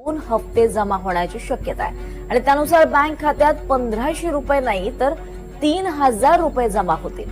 2 हप्ते जमा होण्याची शक्यता आहे आणि त्यानुसार बँक खात्यात 1500 रुपये नाही तर 3000 रुपये जमा होतील।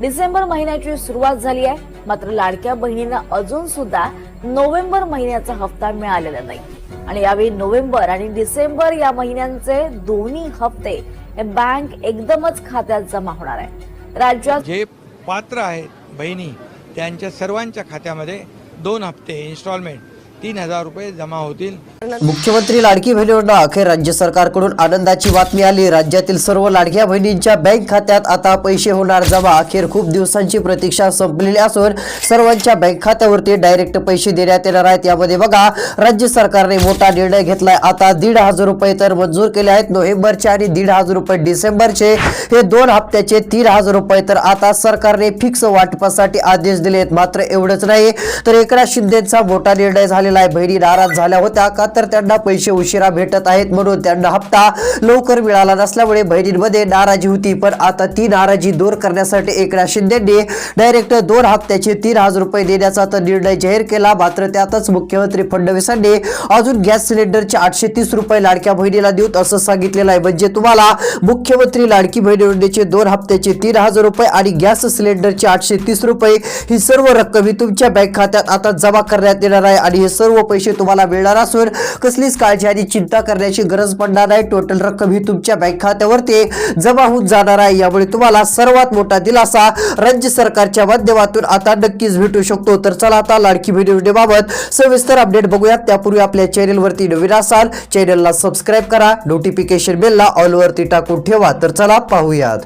डिसेंबर महिन्याची सुरुवात झाली आहे, मात्र लाडक्या बहिणींना अजून सुद्धा नोव्हेंबर महिन्याचा हप्ता मिळालेला नाही आणि यावेळी नोव्हेंबर आणि डिसेंबर या महिन्यांचे दोन्ही हप्ते बँक एकदमच खात्यात जमा होणार आहे। राज्यात जे पात्र आहेत बहिणी त्यांच्या सर्वांच्या खात्यामध्ये 2 हप्ते इन्स्टॉलमेंट 3000 रुपये जमा होतील। मुख्यमंत्री लाडकी बहीण योजना अखेर राज्य सरकारकडून आनंदाची बातमी आली। राज्यातील सर्व लाडक्या बहिणींच्या बँक खात्यात आता पैसे होणार जमा। अखेर खूप दिवसांची प्रतीक्षा संपलेली असून सर्वांच्या बँक खात्यावरती डायरेक्ट पैसे देण्यात येणार आहेत। यामध्ये बघा, राज्य सरकारने मोठा निर्णय घेतलाय। आता 1,500 रुपये तर मंजूर केले आहेत नोव्हेंबरचे आणि 1,500 रुपये डिसेंबरचे। हे 2 हप्त्याचे 3,000 रुपये तर आता सरकारने फिक्स वाटपासाठी आदेश दिले आहेत। मात्र एवढंच नाही तर एकनाथ शिंदेचा मोठा निर्णय झालेला आहे। बहिणी नाराज झाल्या होत्या का तर त्यांना पैसे उशिरा भेटत आहेत म्हणून त्यांना हप्ता लवकर मिळाला नसल्यामुळे बहिणींमध्ये नाराजी होती। पण आता ती नाराजी दूर करण्यासाठी एकनाथ शिंदेंनी डायरेक्ट 2 हप्त्याचे 3,000 रुपये देण्याचा निर्णय जाहीर केला। मात्र त्यातच मुख्यमंत्री फडणवीसांनी अजून गॅस सिलेंडरचे 830 रुपये लाडक्या बहिणीला देऊत असं सांगितलेलं आहे। म्हणजे तुम्हाला मुख्यमंत्री लाडकी बहीण योजनेचे 2 हप्त्याचे 3,000 रुपये आणि गॅस सिलेंडरचे 830 रुपये ही सर्व रक्कम तुमच्या बँक खात्यात आता जमा करण्यात येणार आहे आणि हे सर्व पैसे तुम्हाला मिळणार असून कसलीच काळजी आणि चिंता करण्याची गरज पडणार नाही। टोटल रक्कम ही तुमच्या बँक खात्यावरती जमा होऊन जाणार आहे। यामुळे तुम्हाला सर्वात मोठा दिलासा राज्य सरकारच्या माध्यमातून आता नक्कीच भेटू शकतो। तर चला आता लाडकी बहीण योजनेबाबत सविस्तर अपडेट बघूयात। त्यापूर्वी आपल्या चॅनलवरती नवीन असाल चॅनलला सबस्क्राइब करा, नोटिफिकेशन बेलला ऑल वरती टाकून ठेवा। तर चला पाहूयात।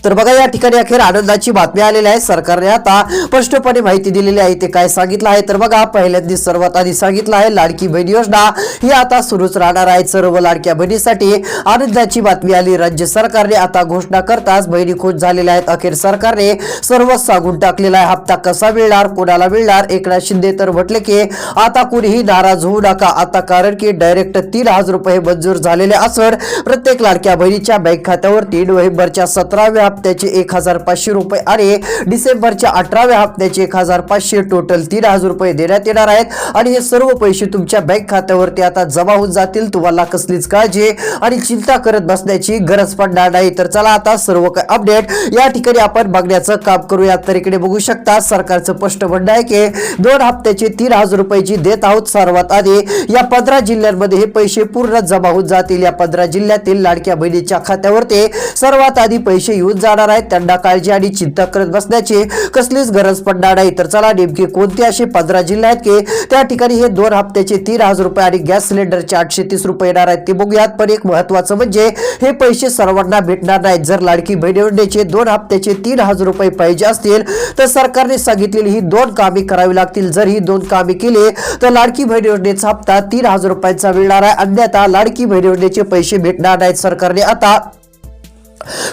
तर बघा, या ठिकाणी अखेर आनंदाची बातमी आलेली आहे। सरकारने आता स्पष्टपणे माहिती दिलेली आहे। ते काय सांगितलं आहे तर बघा, पहिल्यांदा सर्वात आधी सांगितलं आहे लाडकी बहीण योजना ही आता सुरूच राहणार आहे। सर्व लाडक्या बहिणीसाठी आनंदाची बातमी आली। राज्य सरकारने आता घोषणा करताच बहिणी खुश झालेल्या आहेत। अखेर सरकारने सर्वच सांगून टाकलेला आहे। हप्ता कसा मिळणार, कोणाला मिळणार। एकनाथ शिंदे तर म्हटले की आता कुणीही नाराज होऊ नका आता, कारण की डायरेक्ट 3,000 रुपये मंजूर झालेले असून प्रत्येक लाडक्या बहिणीच्या बँक खात्यावरती नोव्हेंबरच्या 17व्या हप्त्याचे 1,500 रुपये आणि डिसेंबरच्या 18व्या हप्त्याचे 1,500 टोटल 3,000 रुपये देण्यात येणार आहेत आणि हे सर्व पैसे तुमच्या बँक खात्यावरती आता जमा होऊन जातील। तुम्हाला कसलीच काळजी आणि चिंता करत बसण्याची गरज पडणार नाही। तर चला आता सर्व काही अपडेट या ठिकाणी आपण बघण्याचं काम करूया। तर इकडे बघू शकता, सरकारचं स्पष्ट म्हणणं आहे की 2 हप्त्याचे 3,000 रुपये देत आहोत। सर्वात आधी या 15 जिल्ह्यांमध्ये हे पैसे पूर्ण जमा होऊन जातील। या 15 जिल्ह्यातील लाडक्या बहिणीच्या खात्यावरती सर्वात आधी पैसे येऊन जाणार आहेत। त्यांना काळजी आणि चिंता करत बसण्याची कसलीच गरज पडणार नाही। तर चला नेमके कोणते असे 15 जिल्हे आहेत की त्या ठिकाणी हे 2 हप्त्याचे 3,000 रुपये आणि गॅस सिलेंडरचे 830 रुपये येणार आहेत ते बघूयात। पण एक महत्त्वाचं म्हणजे हे पैसे सर्वांना भेटणार नाहीत। जर लाडकी बहीण योजनेचे 2 हप्त्याचे 3,000 रुपये पाहिजे असतील तर सरकारने सांगितलेली ही 2 कामे करावी लागतील। जर ही 2 कामे केली तर लाडकी बहीण योजनेचा हप्ता 3,000 रुपयांचा मिळणार आहे, अन्यथा लाडकी बहीण योजनेचे पैसे भेटणार नाहीत। सरकारने आता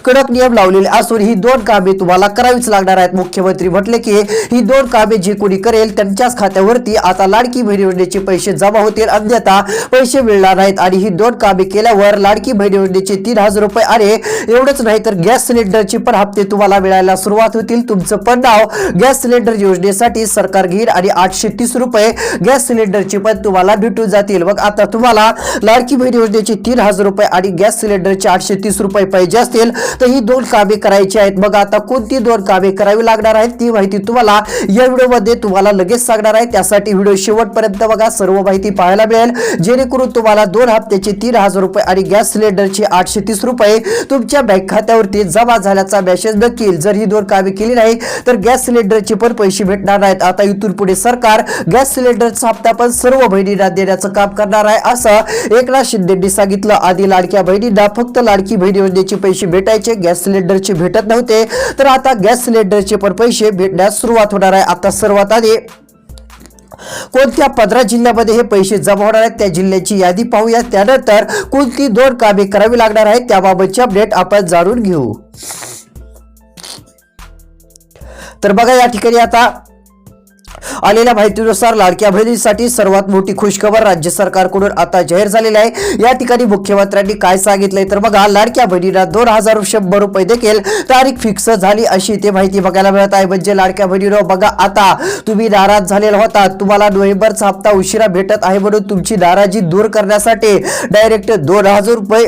कडक नियम लावलेले असून ही 2 कामे तुम्हाला करावीच लागणार आहेत। मुख्यमंत्री म्हटले की ही 2 कामे जे कोणी करेल त्यांच्याच खात्यावरती आता लाडकी बहीण योजनेचे पैसे जमा होतील, अन्यथा पैसे मिळणार नाहीत। आणि ही 2 कामे केल्यावर लाडकी बहीण योजनेचे 3,000 रुपये आणि एवढंच नाही तर गॅस सिलेंडरचे पण हप्ते तुम्हाला मिळायला सुरुवात होतील। तुमचं पण नाव गॅस सिलेंडर योजनेसाठी सरकार घेईल आणि 830 रुपये गॅस सिलेंडरचे पण तुम्हाला भेटून जातील। मग आता तुम्हाला लाडकी बहीण योजनेचे 3,000 रुपये आणि गॅस सिलेंडरचे 830 रुपये पाहिजे असतील तर ही 2 कामे करायची आहेत। मग आता कोणती 2 कामे करावी लागणार आहेत ती माहिती तुम्हाला या व्हिडिओमध्ये तुम्हाला लगेच सांगणार आहे। त्यासाठी व्हिडिओ शेवटपर्यंत बघा, सर्व माहिती पाहायला मिळेल जेणेकरून तुम्हाला 2 हप्त्याचे 3,000 रुपये आणि गॅस सिलेंडरचे 830 रुपये तुमच्या बँक खात्यावरती जमा झाल्याचा मेसेज नक्की। जर ही 2 कामे केली नाही तर गॅस सिलेंडरचे पण पैसे भेटणार नाहीत। आता इथून पुढे सरकार गॅस सिलेंडरचा हप्ता पण सर्व बहिणींना देण्याचं काम करणार आहे असं एकनाथ शिंदेंनी सांगितलं। आधी लाडक्या बहिणींना फक्त लाडकी बहीण योजनेचे पैसे भेटायचे, गॅस सिलेंडरचे भेटत नव्हते, तर आता गॅस सिलेंडरचे पण पैसे भेटण्यास सुरुवात होणार आहे। आता सर्वात आधी कोणत्या 15 जिल्ह्यामध्ये हे पैसे जमा होणार आहेत त्या जिल्ह्याची यादी पाहूया। त्यानंतर कोणती 2 कामे करावी लागणार आहेत त्याबाबतचे अपडेट आपण जाणून घेऊ। तर बघा, या ठिकाणी आता आलेल्या माहितीनुसार लाडक्या बहिणीसाठी सर्वात मोठी खुशखबर राज्य सरकारकडून आता जाहीर झालेली आहे। या ठिकाणी मुख्यमंत्र्यांनी काय सांगितलंय तर बघा, लाडक्या बहिणीला 2100 रुपये देखील तारीख फिक्स झाली अशी ते माहिती बघायला मिळत आहे। म्हणजे लाडक्या बहिणीनो बघा, आता तुम्ही नाराज झालेला होता, तुम्हाला नोव्हेंबरचा हप्ता उशिरा भेटत आहे म्हणून तुमची नाराजी दूर करण्यासाठी डायरेक्ट 2000 रुपये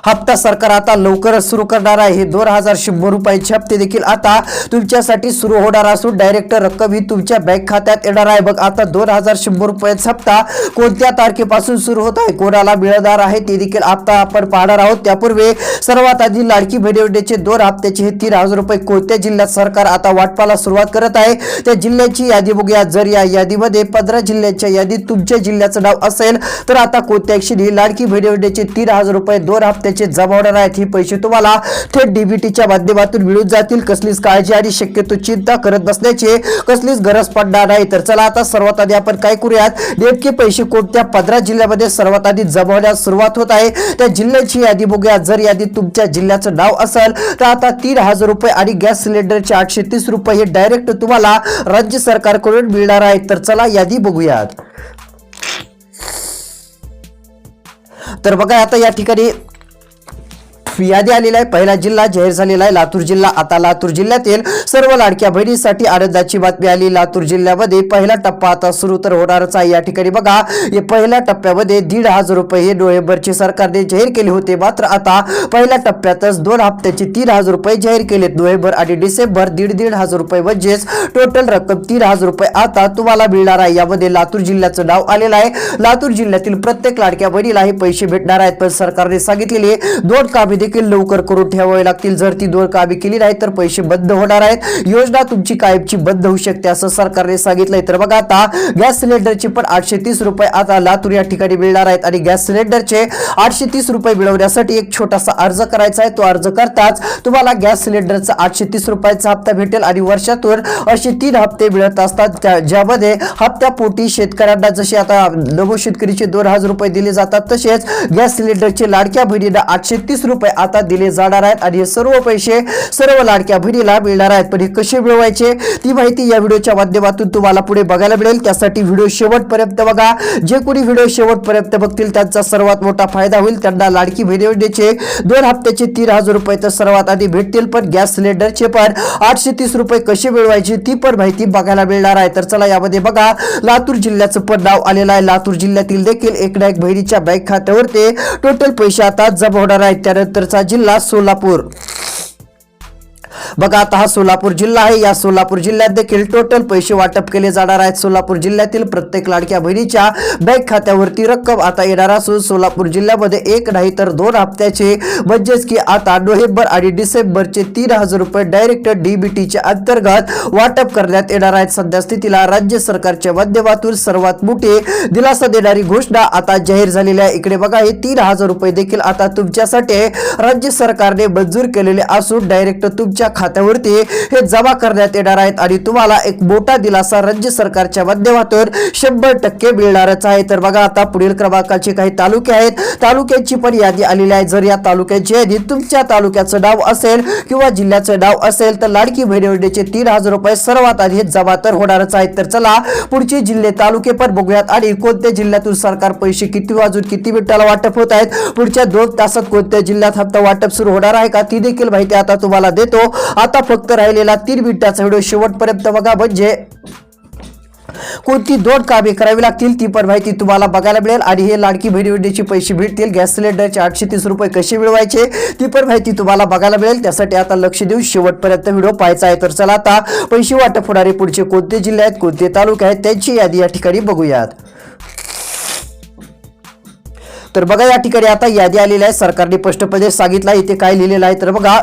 हप्ता सरकार आता लवकरच सुरू करणार आहे। हे 2100 रुपयाचे हप्ते देखील आता तुमच्यासाठी सुरू होणार असून डायरेक्ट रक्कम ही तुमच्या बँक खात्यात येणार आहे। बघ, आता 2100 रुपयाचा हप्ता कोणत्या तारखेपासून सुरू होत आहे, कोणाला मिळणार आहे ते देखील आता आपण पाहणार आहोत। त्यापूर्वी सर्वात आधी लाडकी बहीण योजनेचे 2 हप्त्याचे हे 3000 रुपये कोणत्या जिल्ह्यात सरकार आता वाटपाला सुरुवात करत आहे त्या जिल्ह्याची यादी बघूया। जर या यादीमध्ये 15 जिल्ह्यांच्या यादीत तुमच्या जिल्ह्याचं नाव असेल तर आता कोणत्या क्षणी लाडकी बहीण योजनेचे 3000 रुपये 2 हप्त्याचे जमा होणार आहेत। हे पैसे तुम्हाला थेट डीबीटीच्या माध्यमातून मिळून जातील। कसलीच काळजी आणि शक्यतो चिंता करत बसण्याची कसलीच गरज पडणार नाही। तर चला आता सर्वात आधी आपण काय करूयात, नेमके पैसे कोणत्या 15 जिल्ह्यामध्ये सर्वात आधी जमा होण्यास सुरुवात होत आहे त्या जिल्ह्याची यादी बघूया। जर यादीत तुमच्या जिल्ह्याचं नाव असेल तर आता 3000 रुपये आणि गॅस सिलेंडरचे 830 रुपये हे डायरेक्ट तुम्हाला राज्य सरकारकडून मिळणार आहेत। तर चला यादी बघूयात। तर बघा, आता या ठिकाणी यादी आलेला आहे। पहिला जिल्हा जाहीर झालेला आहे लातूर जिल्हा। आता लातूर जिल्ह्यातील सर्व लाडक्या बहिणीसाठी आनंदाची बातमी आली। लातूर जिल्ह्यामध्ये पहिला टप्पा आता सुरू तर होणारच आहे। या ठिकाणी बघा, या पहिल्या टप्प्यामध्ये 1500 रुपये हे नोव्हेंबरचे सरकारने जाहीर केले होते, मात्र आता पहिल्या टप्प्यातच 2 हप्त्याचे 3000 रुपये जाहीर केलेत। नोव्हेंबर आणि डिसेंबर 1500 रुपये म्हणजेच टोटल रक्कम 3000 रुपये आता तुम्हाला मिळणार आहे। यामध्ये लातूर जिल्ह्याचं नाव आलेलं आहे। लातूर जिल्ह्यातील प्रत्येक लाडक्या बहिणीला हे पैसे भेटणार आहेत, पण सरकारने सांगितलेले 2 कामे देखील लवकर करून ठेवावे लागतील। जर ती 2 कामे केली नाही तर पैसे बंद होणार आहेत। योजना तुमची कायमची बंद होऊ शकते असं सरकारने सांगितलंय। तर बघा, आता गॅस सिलेंडरचे पण 830 रुपये आता लातूर या ठिकाणी मिळणार आहेत आणि गॅस सिलेंडरचे 830 रुपये मिळवण्यासाठी एक छोटासा अर्ज करायचा आहे। तो अर्ज करताच तुम्हाला गॅस सिलेंडरचा 830 रुपयाचा हप्ता भेटेल आणि वर्षातून असे 3 हप्ते मिळत असतात, ज्यामध्ये हप्त्यापोटी शेतकऱ्यांना जसे आता नमो शेतकरीचे 2000 रुपये दिले जातात तसेच गॅस सिलेंडरचे लाडक्या बहिणींना 830 रुपये आता दिले जाणार आहेत आणि हे सर्व पैसे सर्व लाडक्या बहिणीला मिळणार आहेत। पण हे कसे मिळवायचे ती माहिती या व्हिडिओच्या माध्यमातून तुम्हाला पुढे बघायला मिळेल। त्यासाठी व्हिडिओ शेवटपर्यंत बघा। जे कोणी व्हिडिओ शेवटपर्यंत बघतील त्यांचा सर्वात मोठा फायदा होईल। त्यांना लाडकी बहीण योजनेचे 2 हप्त्याचे 3000 रुपये तर सर्वात आधी भेटतील, पण गॅस सिलेंडरचे पण 830 रुपये कसे मिळवायचे ती पण माहिती बघायला मिळणार आहे। तर चला यामध्ये बघा, लातूर जिल्ह्याचं पण नाव आलेलं आहे। लातूर जिल्ह्यातील देखील एक ना एक बहिणीच्या बँक खात्यावरती टोटल पैसे आता जमा होणार आहेत। त्यानंतरचा जिल्हा सोलापूर। बघा, आता हा सोलापूर जिल्हा आहे। या सोलापूर जिल्ह्यात देखील टोटल पैसे वाटप केले जाणार आहेत। सोलापूर जिल्ह्यातील प्रत्येक लाडक्या बहिणीच्या बँक खात्यावरती रक्कम आता येणार असून सोलापूर जिल्ह्यामध्ये एक नाही तर 2 हप्त्याचे म्हणजेच की आता नोव्हेंबर आणि डिसेंबरचे 3000 रुपये डायरेक्ट डीबीटीच्या अंतर्गत वाटप करण्यात येणार आहेत। सध्या स्थितीला राज्य सरकारच्या माध्यमातून सर्वात मोठी दिलासा देणारी घोषणा आता जाहीर झालेली आहे। इकडे बघा, हे 3000 रुपये देखील आता तुमच्यासाठी राज्य सरकारने मंजूर केलेले असून डायरेक्ट तुमच्या खात्यावरती हे जमा करण्यात येणार आहेत आणि तुम्हाला एक मोठा दिलासा राज्य सरकारच्या माध्यमातून 100% मिळणारच आहे। तर बघा, आता पुढील क्रमांकाचे काही तालुके आहेत, तालुक्यांची पण यादी आलेली आहे। जर या तालुक्यांची यादी तुमच्या तालुक्याचं नाव असेल किंवा जिल्ह्याचं नाव असेल तर लाडकी बहीण योजनेचे 3000 रुपये सर्वात आधी जमा तर होणारच आहेत। तर चला पुढचे जिल्हे तालुके पण बघूयात आणि कोणत्या जिल्ह्यातून सरकार पैसे किती वाजून किती मिनिटाला वाटप होत आहेत, पुढच्या 2 तासात कोणत्या जिल्ह्यात हप्ता वाटप सुरू होणार आहे का ती देखील माहिती आता तुम्हाला देतो। आता फक्त राहिलेला 3 मिनिटाचा व्हिडिओ शेवटपर्यंत बघा, म्हणजे कोणती 2 कामे करावी लागतील ती पण माहिती तुम्हाला बघायला मिळेल आणि हे लाडकी बहीण योजनेचे पैसे भेटतील। गॅस सिलेंडरचे 830 रुपये कसे मिळवायचे ती पण माहिती तुम्हाला बघायला मिळेल। त्यासाठी आता लक्ष देऊन शेवटपर्यंत व्हिडिओ पाहायचा आहे। तर चला आता पैसे वाटप होणारे पुढचे कोणते जिल्हे आहेत, कोणते तालुके आहेत त्यांची यादी या ठिकाणी बघूयात। तर बघा, या ठिकाणी आता यादी आलेली आहे। सरकारने स्पष्टपणे सांगितलं इथे काय लिहिलेलं आहे तर बघा,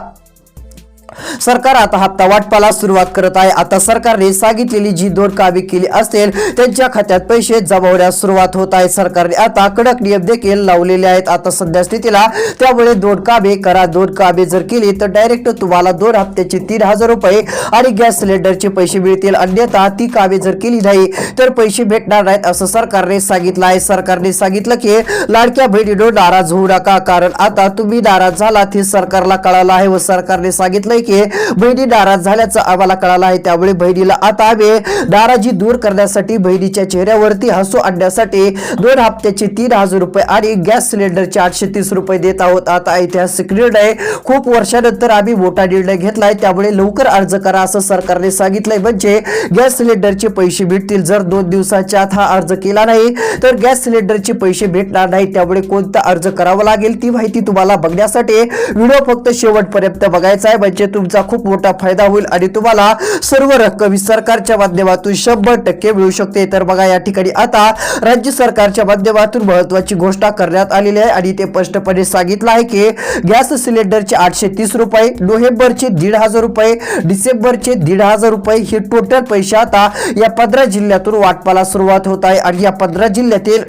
सरकार आता हप्ता वाटपाला सुरुवात करत आहे। आता सरकारने सांगितलेली जी 2 कामे केली असेल त्यांच्या खात्यात पैसे जमा होण्यास सुरुवात होत आहे। सरकारने आता कडक नियम देखील लावलेले आहेत आता सध्या स्थितीला, त्यामुळे 2 कामे करा। 2 कामे जर केली तर डायरेक्ट तुम्हाला 2 हप्त्याचे 3000 रुपये आणि गॅस सिलेंडरचे पैसे मिळतील, अन्यथा ती कामे जर केली नाही तर पैसे भेटणार नाहीत असं सरकारने सांगितलं आहे। सरकारने सांगितलं की लाडक्या बहिणींनो नाराज होऊ नका, कारण आता तुम्ही नाराज झालात हे सरकारला कळालं आहे व सरकारने सांगितलं पैकी बहिणी नाराज झाल्याचं आम्हाला कळालं आहे। त्यामुळे बहिणीला आता आम्ही नाराजी दूर करण्यासाठी बहिणीच्या चेहऱ्यावरती हसू आणण्यासाठी 2 हप्त्याचे 3,000 रुपये आणि गॅस सिलेंडरचे 830 रुपये देत आहोत। आता ऐतिहासिक निर्णय, खूप वर्षानंतर आम्ही मोठा निर्णय घेतलाय, त्यामुळे लवकर अर्ज करा असं सरकारने सांगितलंय। म्हणजे गॅस सिलेंडरचे पैसे भेटतील। जर 2 दिवसाच्या आत हा अर्ज केला नाही तर गॅस सिलेंडरचे पैसे भेटणार नाही। त्यामुळे कोणता अर्ज करावा लागेल ती माहिती तुम्हाला बघण्यासाठी व्हिडिओ फक्त शेवटपर्यंत बघायचा आहे, म्हणजे तुमचा खूप मोठा फायदा होईल आणि तुम्हाला सर्व रक्कम सरकारच्या माध्यमातून 100% मिळू शकते। तर बघा या ठिकाणी आता राज्य सरकारच्या माध्यमातून महत्त्वाची घोषणा करण्यात आलेली आहे आणि ते स्पष्टपणे सांगितलं आहे की गॅस सिलेंडरचे 830 रुपये, नोव्हेंबरचे 1,500 रुपये, डिसेंबरचे 1,500 रुपये हे टोटल पैसे आता या 15 जिल्ह्यातून वाटपाला सुरुवात होत आहे आणि या 15 जिल्ह्यातील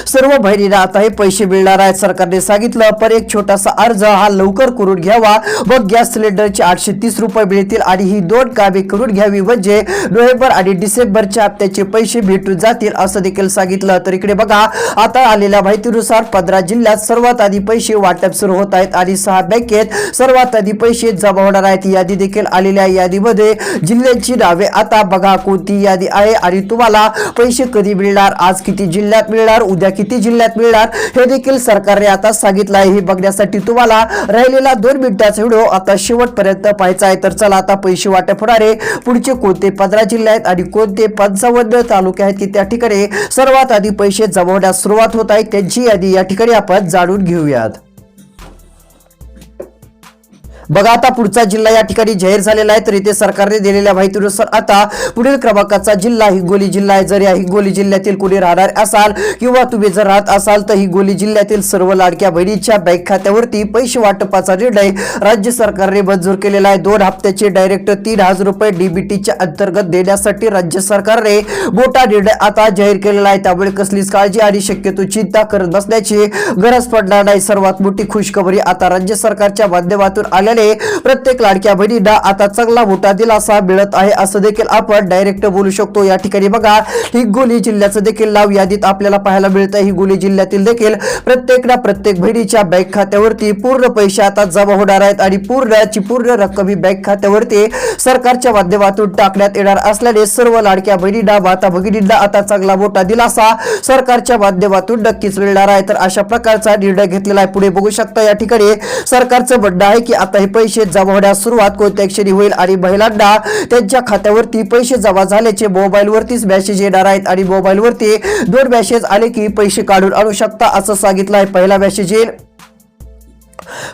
सर्व बहिणींना आता हे पैसे मिळणार आहेत सरकारने सांगितलं। पण एक छोटासा अर्ज हा लवकर करून घ्यावा, मग गॅस सिलेंडरचे 830 रुपये मिळतील आणि ही 2 कामे करून घ्यावी, म्हणजे नोव्हेंबर आणि डिसेंबरच्या हप्त्याचे पैसे भेटून जातील असं देखील सांगितलं। तर इकडे बघा आता आलेल्या माहितीनुसार 15 जिल्ह्यात सर्वात आधी पैसे वाटप सुरू होत आहेत आणि 6 बँकेत सर्वात आधी पैसे जमा होणार आहेत। यादी देखील आलेल्या यादीमध्ये जिल्ह्यांची नावे आता बघा कोणती यादी आहे आणि तुम्हाला पैसे कधी मिळणार, आज किती जिल्ह्यात मिळणार, उद्या किती जिल्ह्यात मिळणार हे देखील सरकारने आता सांगितलं आहे। हे बघण्यासाठी तुम्हाला राहिलेला 2 मिनिटाचा व्हिडिओ आता शेवटपर्यंत पाहायचा आहे। तर चला आता पैसे वाटप होणारे पुढचे कोणते 15 जिल्हे आहेत आणि कोणते 55 तालुके आहेत की त्या ठिकाणी सर्वात आधी पैसे जमा होण्यास सुरुवात होत आहे, त्यांची यादी या ठिकाणी आपण जाणून घेऊयात। बघा आता पुढचा जिल्हा या ठिकाणी जाहीर झालेला आहे। तर इथे सरकारने दिलेल्या माहितीनुसार आता पुढील क्रमांकाचा जिल्हा हिंगोली जिल्हा आहे। जर या हिंगोली जिल्ह्यातील कोणी राहणार असाल किंवा तुम्ही जर राहत असाल तर हिंगोली जिल्ह्यातील सर्व लाडक्या बहिणीच्या बँक खात्यावरती पैसे वाटपाचा निर्णय राज्य सरकारने मंजूर केलेला आहे। 2 हप्त्याचे डायरेक्ट 3,000 रुपये डीबीटीच्या अंतर्गत देण्यासाठी राज्य सरकारने मोठा निर्णय आता जाहीर केलेला आहे। त्यामुळे कसलीच काळजी आणि शक्यतो चिंता करत बसण्याची गरज पडणार नाही। सर्वात मोठी खुशखबरी आता राज्य सरकारच्या माध्यमातून आल्या प्रत्येक लाडक्या बहिणींना आता चांगला मोठा दिलासा मिळत आहे असं देखील आपण डायरेक्ट बोलू शकतो। या ठिकाणी बघा हिंगोली जिल्ह्याचं देखील नाव यादीत आपल्याला पाहायला मिळतं। हिंगोली जिल्ह्यातील देखील प्रत्येक बहिणीच्या बँक खात्यावरती पूर्ण पैसे आता जमा होणार आहेत आणि पूर्ण रक्कम ही बँक खात्यावरती सरकारच्या माध्यमातून टाकण्यात येणार असल्याने सर्व लाडक्या बहिणींना, माता भगिनींना आता चांगला मोठा दिलासा सरकारच्या माध्यमातून नक्कीच मिळणार आहे। तर अशा प्रकारचा निर्णय घेतलेला आहे। पुढे बघू शकता या ठिकाणी सरकारचं म्हणणं आहे की आता पैसे जमा होण्यास सुरुवात कोणत्या क्षणी होईल आणि महिलांना त्यांच्या खात्यावरती पैसे जमा झाल्याचे मोबाईलवरतीच मेसेज येणार आहेत आणि मोबाईलवरती 2 मेसेज आले की पैसे काढून आणू शकता असं सांगितलं आहे। पहिला मेसेज येईल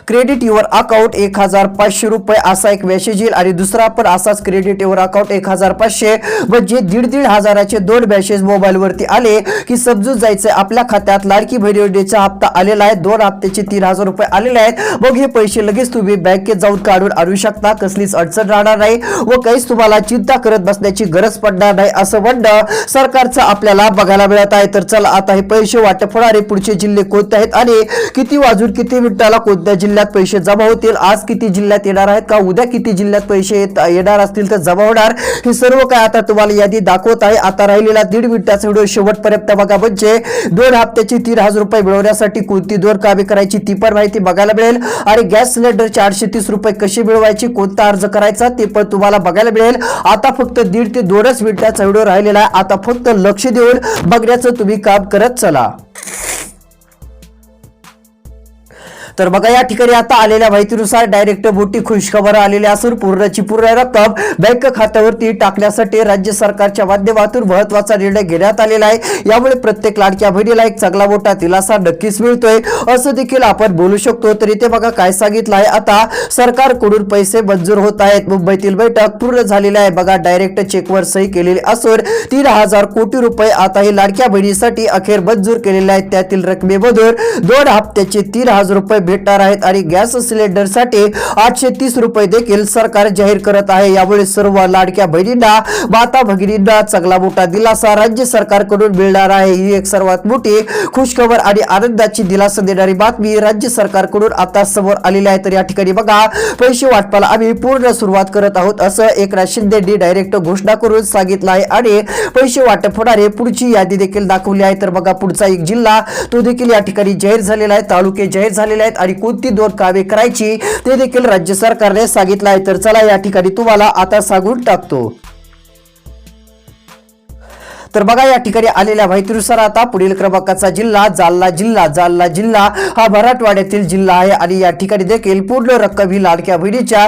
क्रेडिट युअर अकाउंट 1,500 रुपये असा एक मेसेज येईल आणि दुसरा पण असाच क्रेडिट युअर अकाउंट 1,500 म्हणजे 1,500चे 2 मेसेज मोबाईल वरती आले की समजून जायचं आपल्या खात्यात लाडकी बहीण योजनेचा हप्ता आलेला आहे। 2 हप्त्याचे 3,000 रुपये आलेले आहेत। मग हे पैसे लगेच तुम्ही बँकेत जाऊन काढून आणू शकता, कसलीच अडचण राहणार नाही व काहीच तुम्हाला चिंता करत बसण्याची गरज पडणार नाही असं म्हणणं सरकारचं आपल्याला बघायला मिळत आहे। तर चला आता हे पैसे वाटप होणारे पुढचे जिल्हे कोणते आहेत आणि किती वाजून किती मिनिटाला कोणत्या जिल्ह्यात पैसे जमा होतील, आज किती जिल्ह्यात येणार आहेत का उद्या किती जिल्ह्यात पैसे येणार असतील तर जमा होणार, हे सर्व काय आता तुम्हाला यादी दाखवत आहे। आता राहिलेला 1.5 मिनिटाचा व्हिडिओ शेवटपर्यंत बघा, म्हणजे 2 हप्त्याचे 3,000 रुपये मिळवण्यासाठी कोणती 2 कामे करायची ती पण माहिती बघायला मिळेल आणि गॅस सिलेंडरचे 830 रुपये कसे मिळवायचे, कोणता अर्ज करायचा ते पण तुम्हाला बघायला मिळेल। आता फक्त 1.5 ते 2 मिनिटाचा व्हिडिओ राहिलेला आहे। आता फक्त लक्ष देऊन बघण्याचं तुम्ही काम करत चला। तर बघा या ठिकाणी आता आलेल्या माहितीनुसार डायरेक्ट मोठी खुशखबर आलेली असून पूर्णची पूर्ण रक्कम बँक खात्यावरती टाकण्यासाठी राज्य सरकारच्या माध्यमातून महत्त्वाचा निर्णय घेण्यात आलेला आहे। यामुळे प्रत्येक लाडक्या बहिणीला एक चांगला मोठा दिलासा नक्कीच मिळतोय असं देखील आपण बोलू शकतो। तर इथे बघा काय सांगितलं आहे, आता सरकारकडून पैसे मंजूर होत आहेत। मुंबईतील बैठक पूर्ण झालेली आहे। बघा डायरेक्ट चेकवर सही केलेली असून 3,000 कोटी रुपये आता हे लाडक्या बहिणीसाठी अखेर मंजूर केलेले आहेत। त्यातील रकमेमधून 2 हप्त्याचे 3,000 रुपये भेटणार आहेत आणि गॅस सिलेंडरसाठी 830 रुपये देखील सरकार जाहीर करत आहे। यामुळे सर्व लाडक्या बहिणींना, माता भगिनींना चांगला मोठा दिलासा राज्य सरकारकडून मिळणार आहे। ही एक सर्वात मोठी खुशखबर आणि आनंदाची दिलासा देणारी बातमी राज्य सरकारकडून आता समोर आलेली आहे। तर या ठिकाणी बघा पैसे वाटपाला आम्ही पूर्ण सुरुवात करत आहोत असं एकनाथ शिंदेंनी डायरेक्ट घोषणा करून सांगितलं आहे आणि पैसे वाटप होणारे पुढची यादी देखील दाखवली आहे। तर बघा पुढचा एक जिल्हा तो देखील या ठिकाणी जाहीर झालेला आहे, तालुके जाहीर झालेले आहेत आहेत आणि कोणती 2 कामे करायची ते देखील राज्य सरकारने सांगितलं आहे. तर चला या ठिकाणी तुम्हाला आता सांगून टाकतो. तर बघा या ठिकाणी आलेल्या माहितीनुसार आता पुढील क्रमांकाचा जिल्हा जालना जिल्हा हा मराठवाड्यातील जिल्हा आहे आणि या ठिकाणी देखील पूर्ण रक्कम ही लाडक्या बहिणीच्या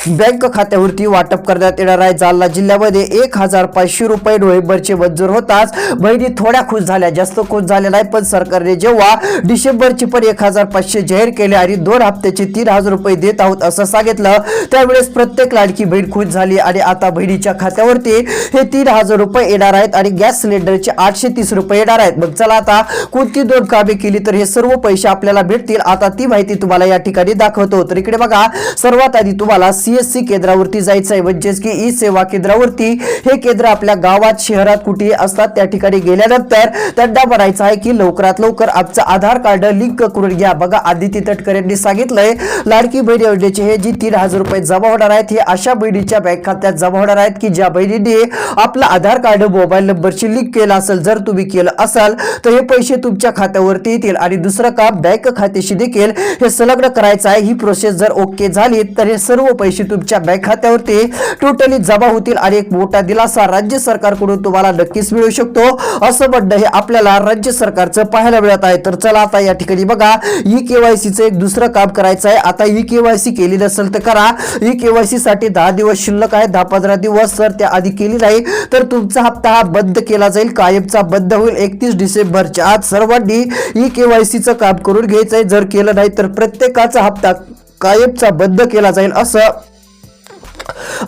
बँक खात्यावरती वाटप करण्यात येणार आहे. जालना जिल्ह्यामध्ये 1500 रुपये नोव्हेंबरचे मंजूर होताच बहिणी थोड्या खुश झाल्या, जास्त खुश झाल्या नाही. पण सरकारने जेव्हा डिसेंबरचे पण 1500 जाहीर केले आणि 2 हप्त्याचे 3000 रुपये देत आहोत असं सांगितलं, त्यावेळेस प्रत्येक लाडकी बहीण खुश झाली आणि आता बहिणीच्या खात्यावरती हे 3000 रुपये येणार आहेत आणि गॅस सिलेंडरचे 830 रुपये येणार आहेत. मग चला आता कोणती 2 कामे केली तर हे सर्व पैसे आपल्याला भेटतील, आता ती माहिती तुम्हाला या ठिकाणी दाखवतो. तर इकडे बघा, सर्वात आधी तुम्हाला CSC केंद्रावरती जायचं आहे, म्हणजेच की ई सेवा केंद्रावरती. हे केंद्र आपल्या गावात शहरात कुठेही असतात. त्या ठिकाणी गेल्यानंतर त्यांना म्हणायचं आहे की लवकरात लवकर आमचं आधार कार्ड लिंक करून घ्या. बघा आदिती तटकर यांनी सांगितलंय लाडकी बहीण योजनेचे हे जी 3000 रुपये जमा होणार आहेत हे अशा बहिणीच्या बँक खात्यात जमा होणार आहेत की ज्या बहिणीने आपला आधार कार्ड मोबाईल नंबरशी लिंक केला असेल. जर तुम्ही केलं असाल तर हे पैसे तुमच्या खात्यावरती येतील. आणि दुसरं काम, बँक खात्याशी देखील हे संलग्न करायचं आहे. ही प्रोसेस जर ओके झाली तर हे सर्व पैसे तुमच्या बँक खात्यावरती टोटली जमा होतील आणि एक मोठा दिलासा राज्य सरकारकडून तुम्हाला नक्कीच मिळू शकतो असं म्हणणं हे आपल्याला राज्य सरकारचं पाहायला मिळत आहे. तर चला आता या ठिकाणी बघा, ई केवायसीचं एक दुसरं काम करायचं आहे. आता ई केवायसी केली नसेल तर करा. ई केवायसी साठी 10 दिवस शिल्लक आहे, 10-15 दिवस जर त्या आधी केली नाही तर तुमचा हप्ता हा बंद केला जाईल, कायमचा बंद होईल. 31 डिसेंबरच्या आज सर्वांनी ई केवायसीचं काम करून घ्यायचंय. जर केलं नाही तर प्रत्येकाचा हप्ता कायमचा बंद केला जाईल असं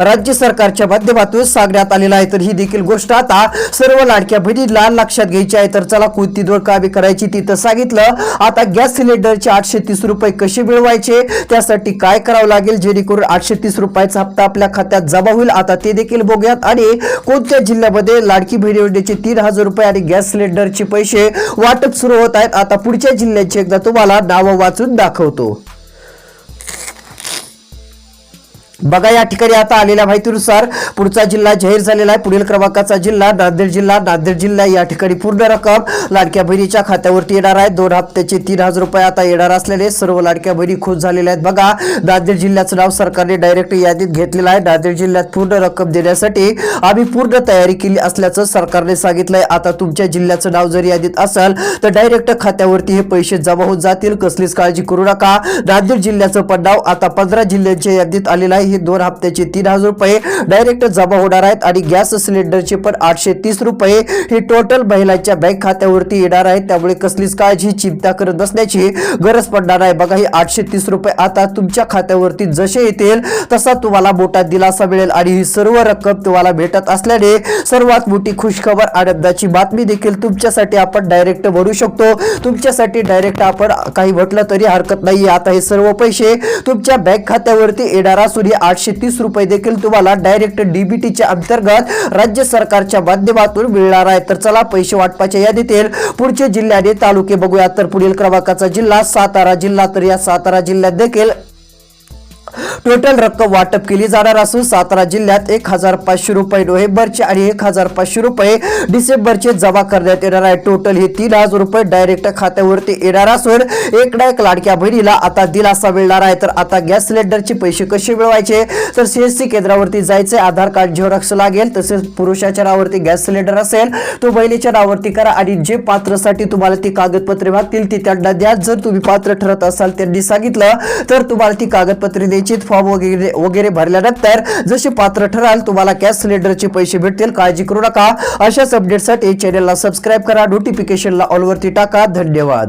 राज्य सरकारच्या माध्यमातून सांगण्यात आलेलं आहे. तर ही देखील गोष्ट आता सर्व लाडक्या बहिणींना लक्षात घ्यायची आहे. तर चला कोणती 2 कामे करायची ती तर सांगितलं. आता गॅस सिलेंडरचे 830 रुपये कसे मिळवायचे, त्यासाठी काय करावं लागेल जेणेकरून 830 रुपयाचा हप्ता आपल्या खात्यात जमा होईल, आता ते देखील बघूयात. आणि कोणत्या जिल्ह्यामध्ये लाडकी बहीण योजनेचे 3000 रुपये आणि गॅस सिलेंडरचे पैसे वाटप सुरू होत आहेत. आता पुढच्या जिल्ह्याची एकदा तुम्हाला नावं वाचून दाखवतो. बघा या ठिकाणी आता आलेल्या माहितीनुसार पुढचा जिल्हा जाहीर झालेला आहे. पुढील क्रमांकाचा जिल्हा नांदेड जिल्हा या ठिकाणी पूर्ण रक्कम लाडक्या बहिणीच्या खात्यावरती येणार आहे. 2 हप्त्याचे 3000 रुपये आता येणार असलेले सर्व लाडक्या बहिणी खुश झालेल्या आहेत. बघा नांदेड जिल्ह्याचं नाव सरकारने डायरेक्ट यादीत घेतलेलं आहे. नांदेड जिल्ह्यात पूर्ण रक्कम देण्यासाठी आम्ही पूर्ण तयारी केली असल्याचं सरकारने सांगितलंय. आता तुमच्या जिल्ह्याचं नाव जर यादीत असेल तर डायरेक्ट खात्यावरती हे पैसे जमा होत जातील, कसलीच काळजी करू नका. नांदेड जिल्ह्याचं पण नाव आता 15 जिल्ह्यांच्या यादीत आलेलं आहे. हे 2 हप्त्याचे 3000 रुपये डायरेक्ट जमा होणार आहेत आणि गॅस सिलेंडरचे पण 830 रुपये हे टोटल महिलांच्या बँक खात्यावरती येणार आहेत. त्यामुळे कसलीच काळजी चिंता करत बसण्याची गरज पडणार आहे. बघा हे 830 रुपये आता तुमच्या खात्यावरती जसे येतील तसा तुम्हाला मोठा दिलासा मिळेल आणि ही सर्व रक्कम तुम्हाला भेटत असल्याने सर्वात मोठी खुशखबर, आनंदाची बातमी देखील तुमच्यासाठी आपण डायरेक्ट भरू शकतो. तुमच्यासाठी डायरेक्ट आपण काही म्हटलं तरी हरकत नाही. आता हे सर्व पैसे तुमच्या बँक खात्यावरती येणार असून 830 रुपये देखील तुम्हाला डायरेक्ट डीबीटीच्या अंतर्गत राज्य सरकारच्या माध्यमातून मिळणार आहे. तर चला पैसे वाटपाच्या यादीतील पुढचे जिल्हे आणि तालुके बघूया. तर पुढील क्रमांकाचा जिल्हा सातारा जिल्हा. तर या सातारा जिल्ह्यात देखील टोटल रक्कम वाटप केली जाणार असून सातारा जिल्ह्यात 1500 रुपये नोव्हेंबरचे आणि 1500 रुपये डिसेंबरचे जमा करण्यात येणार आहे. टोटल हे 3000 रुपये डायरेक्ट खात्यावरती येणार असून एक लाडक्या बहिणीला आता दिलासा मिळणार आहे. तर आता गॅस सिलेंडरचे पैसे कसे मिळवायचे तर CSC केंद्रावरती जायचे, आधार कार्ड झेरॉक्स लागेल, तसेच पुरुषाच्या नावावरती गॅस सिलेंडर असेल तो महिलेच्या नावावरती करा आणि जे पात्रसाठी तुम्हाला ती कागदपत्रे मागतील ती त्यांना द्या. जर तुम्ही पात्र ठरत असाल त्यांनी सांगितलं तर तुम्हाला ती कागदपत्रे द्यायची. फॉर्म वगैरे भरल्यानंतर जसे पात्र ठराल तुम्हाला गॅस सिलेंडरचे पैसे भेटतील. काळजी करू नका. अशाच अपडेटसाठी चॅनलला सबस्क्राईब करा, नोटिफिकेशनला ऑल वरती टाका. धन्यवाद.